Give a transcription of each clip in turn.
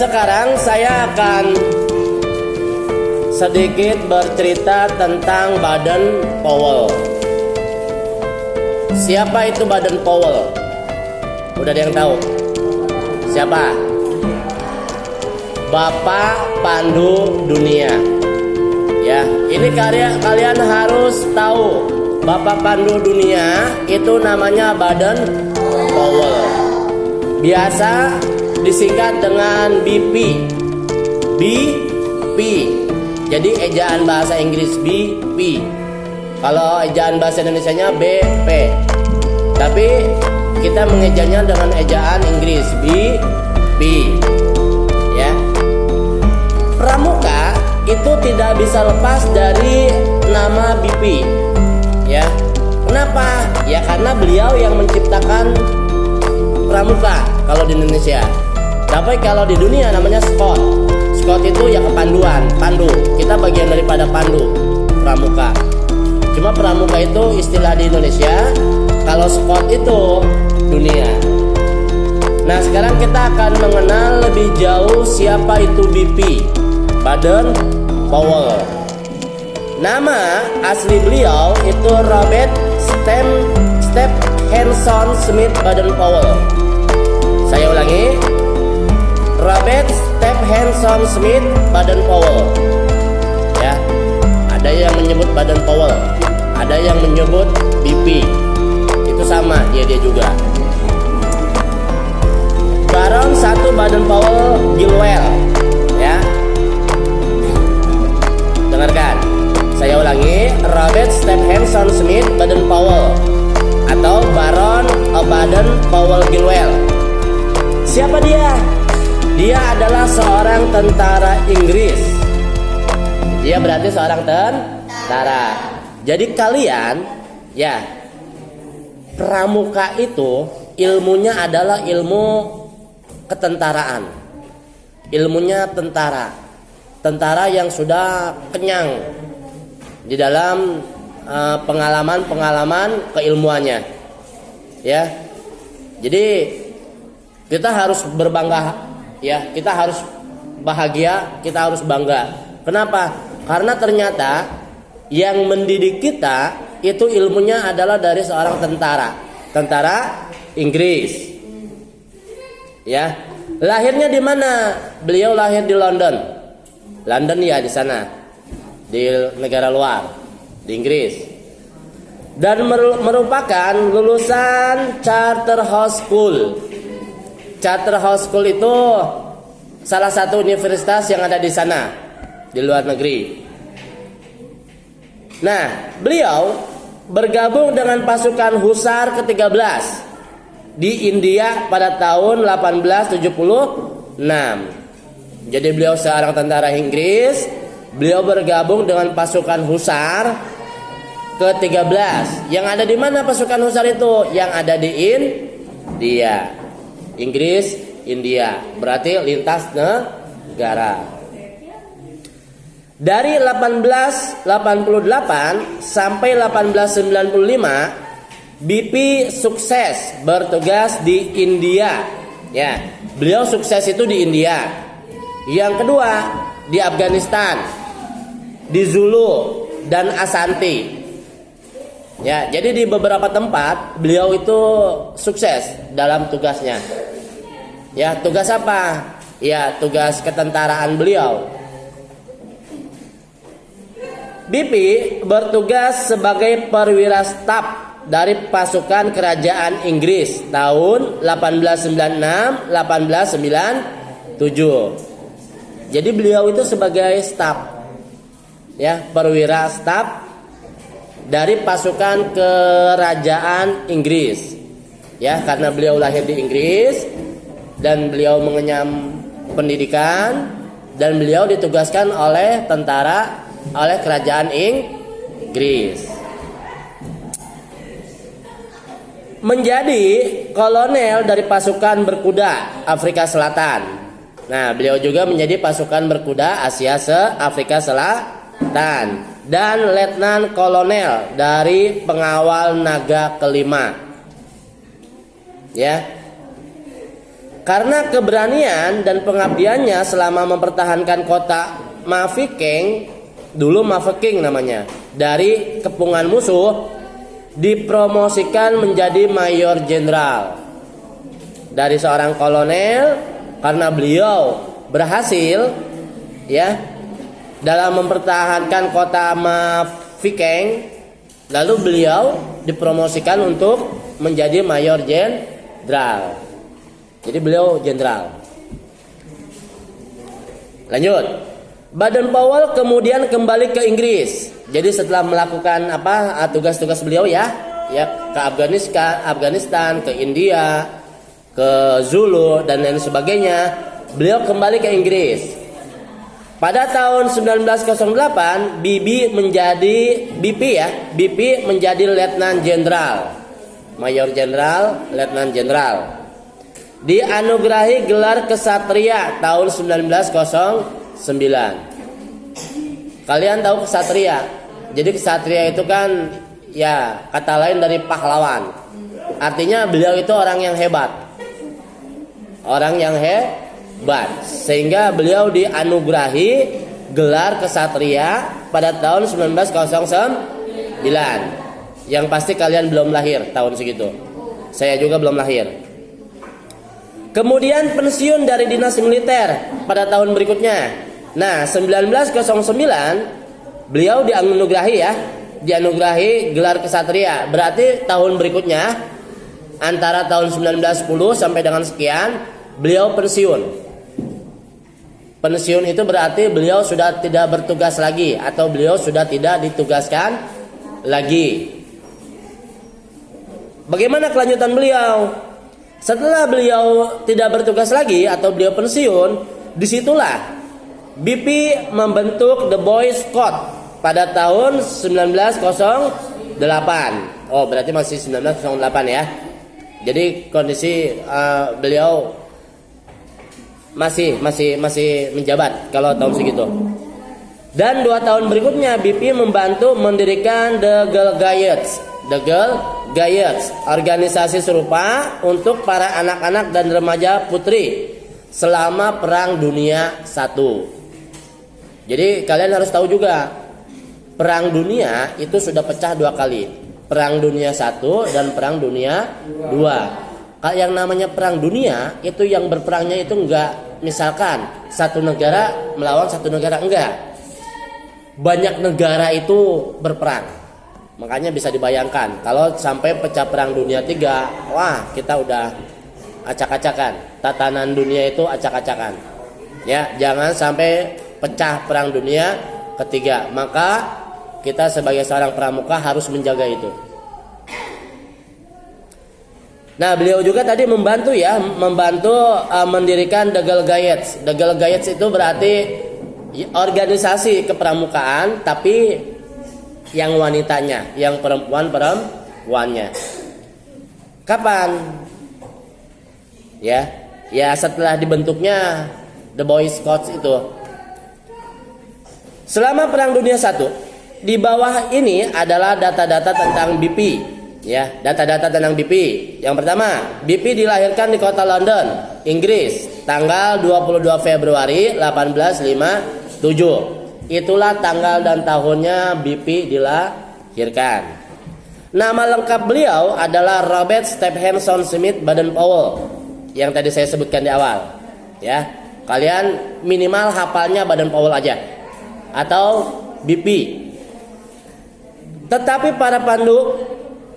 sekarang saya akan sedikit bercerita tentang Baden-Powell. Siapa itu Baden-Powell? Udah ada yang tahu? Siapa? Bapak Pandu Dunia. Ya, ini kalian harus tahu. Bapak Pandu Dunia itu namanya Baden-Powell. Biasa disingkat dengan BP. BP. Jadi ejaan bahasa Inggris BP. Kalau ejaan bahasa Indonesianya BP. Tapi kita mengejanya dengan ejaan Inggris BP. Ya. Pramuka itu tidak bisa lepas dari nama BP. Ya. Kenapa? Ya karena beliau yang menciptakan pramuka kalau di Indonesia. Tapi kalau di dunia namanya Scott. Scott itu ya kepanduan, pandu. Kita bagian daripada pandu, pramuka. Cuma pramuka itu istilah di Indonesia. Kalau Scott itu dunia. Nah sekarang kita akan mengenal lebih jauh siapa itu BP, Baden-Powell. Nama asli beliau itu Robert Stephenson Smith Baden-Powell. Saya ulangi, Robert Stephenson Smith Baden-Powell. Ya, ada yang menyebut Baden-Powell, ada yang menyebut BP. Itu sama, dia juga. Baron 1 Baden-Powell Gilwell. Ya, dengarkan. Saya ulangi, Robert Stephenson Smith Baden-Powell atau Baron Baden-Powell Gilwell. Siapa dia? Dia adalah seorang tentara Inggris. Dia berarti seorang tentara. Jadi kalian, ya, pramuka itu ilmunya adalah ilmu ketentaraan. Ilmunya tentara. Tentara yang sudah kenyang di dalam pengalaman keilmuannya. Ya. Jadi kita harus berbangga, ya, kita harus bahagia, kita harus bangga. Kenapa? Karena ternyata yang mendidik kita itu ilmunya adalah dari seorang tentara Inggris. Ya. Lahirnya di mana? Beliau lahir di London. London ya, di sana. Di negara luar, di Inggris. Dan merupakan lulusan Charterhouse School. Charterhouse School itu salah satu universitas yang ada di sana, di luar negeri. Nah, beliau bergabung dengan pasukan Husar ke-13 di India pada tahun 1876. Jadi beliau seorang tentara Inggris. Beliau bergabung dengan pasukan Husar ke-13. Yang ada di mana pasukan Husar itu? Yang ada di India. Inggris, India. Berarti lintas negara. Dari 1888 sampai 1895, BP sukses bertugas di India. Ya, beliau sukses itu di India. Yang kedua, di Afghanistan, di Zulu dan Ashanti. Ya, jadi di beberapa tempat beliau itu sukses dalam tugasnya. Ya, tugas apa? Ya, tugas ketentaraan beliau. BP bertugas sebagai perwira staf dari pasukan kerajaan Inggris tahun 1896-1897. Jadi beliau itu sebagai staf, ya, perwira staf dari pasukan kerajaan Inggris. Ya, karena beliau lahir di Inggris dan beliau mengenyam pendidikan dan beliau ditugaskan oleh kerajaan Inggris. Menjadi kolonel dari pasukan berkuda Afrika Selatan. Nah, beliau juga menjadi pasukan berkuda Afrika Selatan dan letnan kolonel dari pengawal naga kelima. Ya. Karena keberanian dan pengabdiannya selama mempertahankan kota Mafeking, dulu Mafeking namanya, dari kepungan musuh, dipromosikan menjadi mayor jenderal dari seorang kolonel karena beliau berhasil ya dalam mempertahankan kota Mafeking, lalu beliau dipromosikan untuk menjadi mayor jenderal. Jadi beliau jenderal. Lanjut. Baden-Powell kemudian kembali ke Inggris. Jadi setelah melakukan tugas-tugas beliau ya ke Afghanistan, ke India, ke Zulu dan lain sebagainya, beliau kembali ke Inggris. Pada tahun 1908 BP menjadi letnan jenderal, mayor jenderal, letnan jenderal. Dianugerahi gelar kesatria tahun 1909. Kalian tahu kesatria? Jadi kesatria itu kan ya kata lain dari pahlawan. Artinya beliau itu orang yang hebat. Orang yang hebat. Sehingga beliau dianugerahi gelar kesatria pada tahun 1909. Yang pasti kalian belum lahir tahun segitu. Saya juga belum lahir. Kemudian pensiun dari dinas militer pada tahun berikutnya. Nah, 1909 beliau dianugerahi gelar kesatria. Berarti tahun berikutnya antara tahun 1910 sampai dengan sekian beliau pensiun. Pensiun itu berarti beliau sudah tidak bertugas lagi atau beliau sudah tidak ditugaskan lagi. Bagaimana kelanjutan beliau? Setelah beliau tidak bertugas lagi atau beliau pensiun, disitulah BP membentuk The Boy Scout pada tahun 1908. Oh, berarti masih 1908 ya. Jadi kondisi beliau masih menjabat kalau tahun segitu. Dan 2 tahun berikutnya BP membantu mendirikan The Girl Guides, organisasi serupa untuk para anak-anak dan remaja putri selama Perang Dunia I. Jadi kalian harus tahu juga, Perang Dunia itu sudah pecah 2 kali. Perang Dunia I dan Perang Dunia II. Yang namanya Perang Dunia itu yang berperangnya itu enggak misalkan satu negara melawan satu negara, enggak. Banyak negara itu berperang. Makanya bisa dibayangkan kalau sampai pecah Perang Dunia III, wah kita udah acak-acakan. Tatanan dunia itu acak-acakan. Ya, jangan sampai pecah Perang Dunia ketiga. Maka kita sebagai seorang pramuka harus menjaga itu. Nah, beliau juga tadi membantu mendirikan The Girl Guides. The Girl Guides itu berarti organisasi kepramukaan tapi yang wanitanya, yang perempuannya. Kapan? Ya setelah dibentuknya The Boy Scouts itu. Selama Perang Dunia I, di bawah ini adalah data-data tentang BP. Ya, data-data tentang BP. Yang pertama, BP dilahirkan di kota London, Inggris, tanggal 22 Februari 1857. Itulah tanggal dan tahunnya BP dilahirkan. Nama lengkap beliau adalah Robert Stephenson Smith Baden-Powell yang tadi saya sebutkan di awal. Ya, kalian minimal hafalnya Baden-Powell aja atau BP. Tetapi para pandu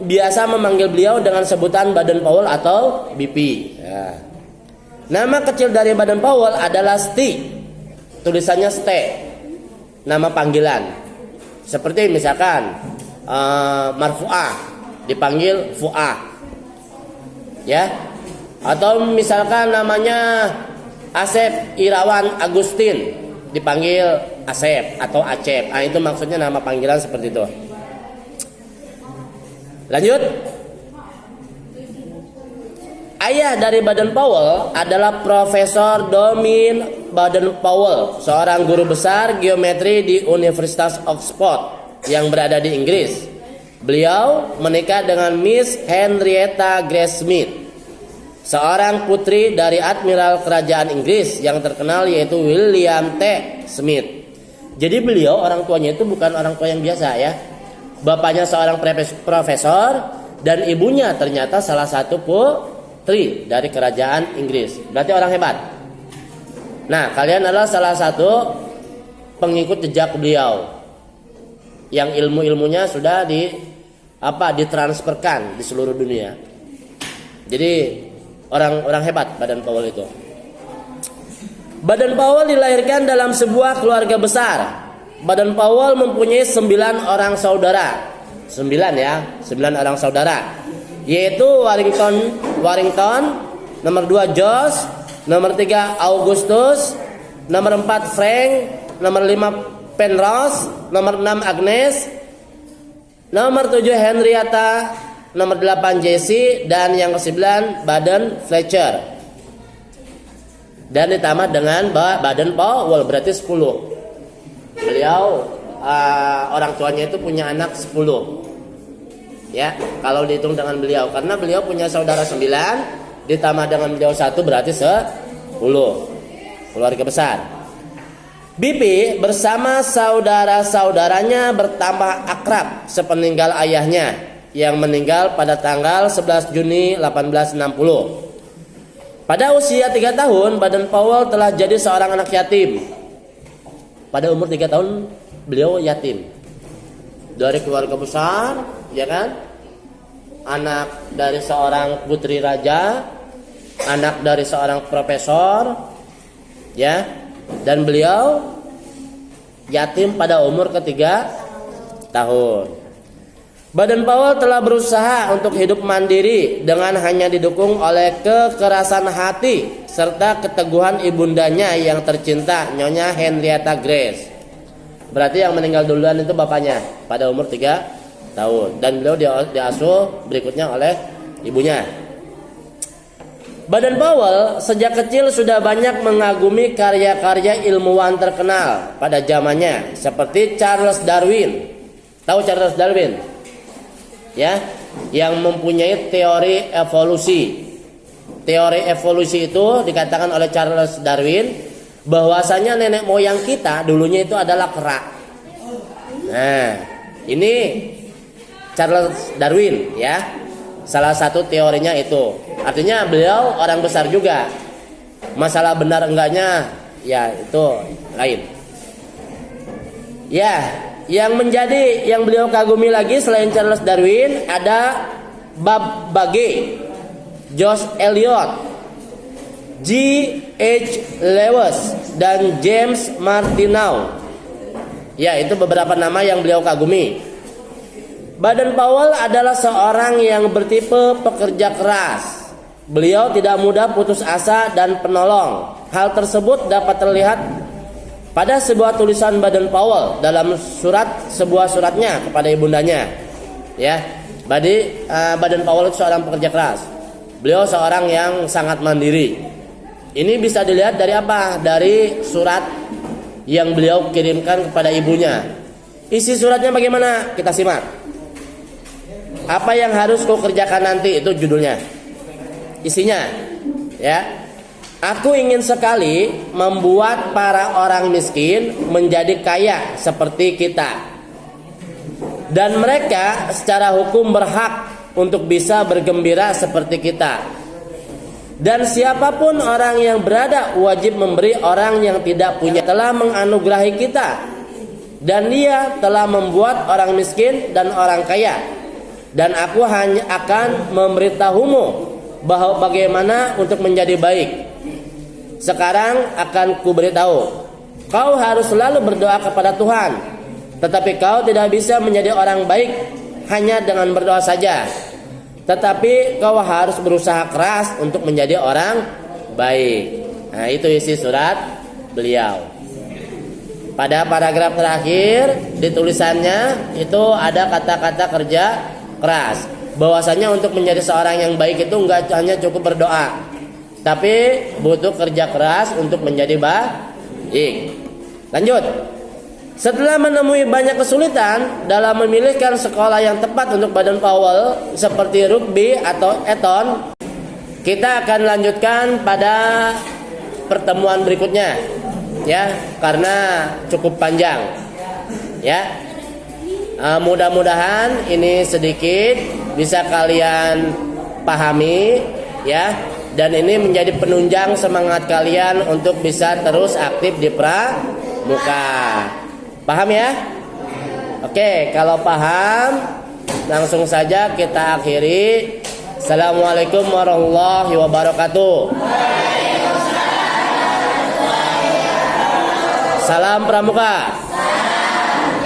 biasa memanggil beliau dengan sebutan Baden-Powell atau BP. Ya. Nama kecil dari Baden-Powell adalah Sti. Tulisannya Ste. Nama panggilan. Seperti misalkan Marfu'ah dipanggil Fu'ah. Ya. Atau misalkan namanya Asep Irawan Agustin dipanggil Asep atau Acep. Nah, itu maksudnya nama panggilan seperti itu. Lanjut. Ayah dari Baden-Powell adalah Profesor Domin Baden-Powell, seorang guru besar geometri di Universitas Oxford yang berada di Inggris. Beliau menikah dengan Miss Henrietta Grace Smith. seorang putri dari Admiral Kerajaan Inggris yang terkenal yaitu William T. Smith. Jadi beliau orang tuanya itu bukan orang tua yang biasa ya. Bapaknya seorang profesor dan ibunya ternyata salah satu putri dari Kerajaan Inggris. Berarti orang hebat. Nah, kalian adalah salah satu pengikut jejak beliau yang ilmu-ilmunya sudah ditransferkan di seluruh dunia. Jadi orang hebat Baden Powell itu. Baden Powell dilahirkan dalam sebuah keluarga besar. Baden Powell mempunyai 9 orang saudara. 9 orang saudara. Yaitu Warrington, nomor 2 George, nomor 3 Augustus, nomor 4 Frank, nomor 5 Penrose, nomor 6 Agnes, nomor 7 Henrietta, nomor 8 Jessie, dan yang ke-9 Baden Fletcher. Dan ditambah dengan Baden Powell berarti 10. Beliau orang tuanya itu punya anak 10. Ya, kalau dihitung dengan beliau, karena beliau punya saudara 9 ditambah dengan beliau 1 berarti 10. Keluarga besar. BP bersama saudara-saudaranya bertambah akrab sepeninggal ayahnya yang meninggal pada tanggal 11 Juni 1860. Pada usia 3 tahun, Baden Powell telah jadi seorang anak yatim. Pada umur 3 tahun beliau yatim. Dari keluarga besar, ya kan? Anak dari seorang putri raja, anak dari seorang profesor, ya. Dan beliau yatim pada umur ketiga tahun. Baden Powell telah berusaha untuk hidup mandiri dengan hanya didukung oleh kekerasan hati serta keteguhan ibundanya yang tercinta, Nyonya Henrietta Grace. Berarti yang meninggal duluan itu bapaknya pada umur 3 tahun. Dan beliau diasuh berikutnya oleh ibunya. Baden Powell sejak kecil sudah banyak mengagumi karya-karya ilmuwan terkenal pada zamannya seperti Charles Darwin. Tahu Charles Darwin? Ya, yang mempunyai teori evolusi. Teori evolusi itu dikatakan oleh Charles Darwin bahwasanya nenek moyang kita dulunya itu adalah kera. Nah, ini Charles Darwin ya. Salah satu teorinya itu. Artinya beliau orang besar juga. Masalah benar enggaknya ya itu lain. Ya, yang beliau kagumi lagi selain Charles Darwin ada Babbage, George Eliot, G.H. Lewis dan James Martineau. Ya, itu beberapa nama yang beliau kagumi. Baden Powell adalah seorang yang bertipe pekerja keras. Beliau tidak mudah putus asa dan penolong. Hal tersebut dapat terlihat pada sebuah tulisan Baden Powell dalam sebuah suratnya kepada ibundanya. Ya, Baden Powell itu seorang pekerja keras. Beliau seorang yang sangat mandiri. Ini bisa dilihat dari apa? Dari surat yang beliau kirimkan kepada ibunya. Isi suratnya bagaimana? Kita simak. Apa yang harus kau kerjakan nanti, itu judulnya. Isinya, ya. Aku ingin sekali membuat para orang miskin menjadi kaya seperti kita. Dan mereka secara hukum berhak untuk bisa bergembira seperti kita. Dan siapapun orang yang berada wajib memberi orang yang tidak punya. Telah menganugerahi kita. Dan dia telah membuat orang miskin dan orang kaya. Dan aku hanya akan memberitahumu bahwa bagaimana untuk menjadi baik. Sekarang akan kuberitahu, kau harus selalu berdoa kepada Tuhan. Tetapi kau tidak bisa menjadi orang baik hanya dengan berdoa saja. Tetapi kau harus berusaha keras untuk menjadi orang baik. Nah, itu isi surat beliau. Pada paragraf terakhir di tulisannya itu ada kata-kata kerja keras. Bahwasanya untuk menjadi seorang yang baik itu enggak hanya cukup berdoa, tapi butuh kerja keras untuk menjadi baik. Lanjut. Setelah menemui banyak kesulitan dalam memilihkan sekolah yang tepat untuk Baden Powell seperti Rugby atau Eton, Kita akan lanjutkan pada pertemuan berikutnya, ya, karena cukup panjang, ya. Mudah-mudahan ini sedikit bisa kalian pahami, ya, dan ini menjadi penunjang semangat kalian untuk bisa terus aktif di pramuka. Paham ya? Oke, kalau paham, langsung saja kita akhiri. Assalamualaikum warahmatullahi wabarakatuh. Salam pramuka.